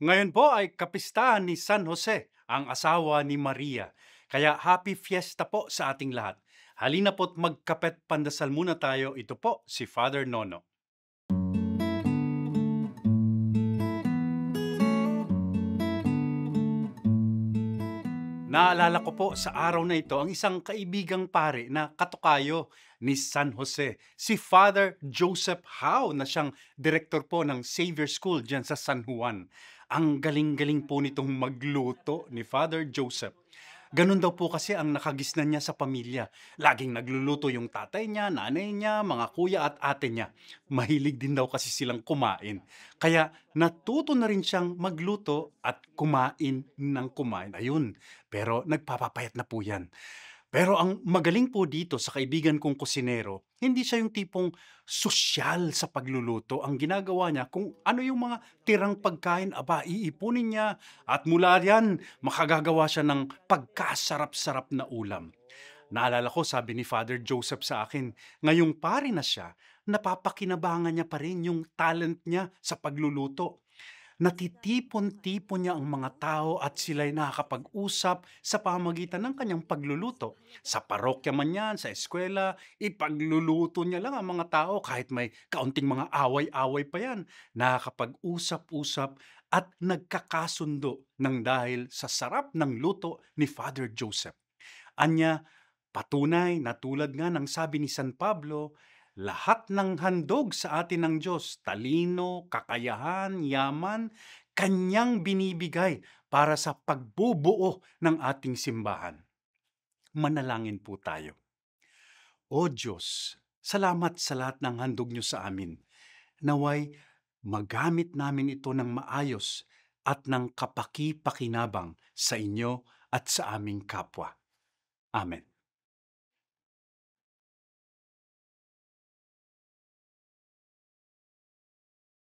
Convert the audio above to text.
Ngayon po ay kapistahan ni San Jose, ang asawa ni Maria. Kaya happy fiesta po sa ating lahat. Halina po't magkapet pandasal muna tayo. Ito po si Father Nono. Naalala ko po sa araw na ito ang isang kaibigang pare na katukayo ni San Jose, si Father Joseph Howe na siyang direktor po ng Xavier School diyan sa San Juan. Ang galing-galing po nitong magluto ni Father Joseph. Ganun daw po kasi ang nakagisnan niya sa pamilya. Laging nagluluto yung tatay niya, nanay niya, mga kuya at ate niya. Mahilig din daw kasi silang kumain. Kaya natuto na rin siyang magluto at kumain ng kumain. Ayun, pero nagpapapayat na po yan. Pero ang magaling po dito sa kaibigan kong kusinero, hindi siya yung tipong sosyal sa pagluluto. Ang ginagawa niya, kung ano yung mga tirang pagkain, aba, iipunin niya at mula yan, makagagawa siya ng pagkasarap-sarap na ulam. Naalala ko, sabi ni Father Joseph sa akin, ngayong pare na siya, napapakinabangan niya pa rin yung talent niya sa pagluluto. Natitipon-tipon niya ang mga tao at sila'y nakakapag-usap sa pamamagitan ng kanyang pagluluto. Sa parokya man yan, sa eskwela, ipagluluto niya lang ang mga tao kahit may kaunting mga away-away pa yan. Nakakapag-usap-usap at nagkakasundo ng dahil sa sarap ng luto ni Father Joseph. Anya, patunay na tulad nga ng sabi ni San Pablo, lahat ng handog sa atin ng Diyos, talino, kakayahan, yaman, kanyang binibigay para sa pagbubuo ng ating simbahan. Manalangin po tayo. O Diyos, salamat sa lahat ng handog niyo sa amin. Naway magamit namin ito ng maayos at ng kapaki-pakinabang sa inyo at sa aming kapwa. Amen.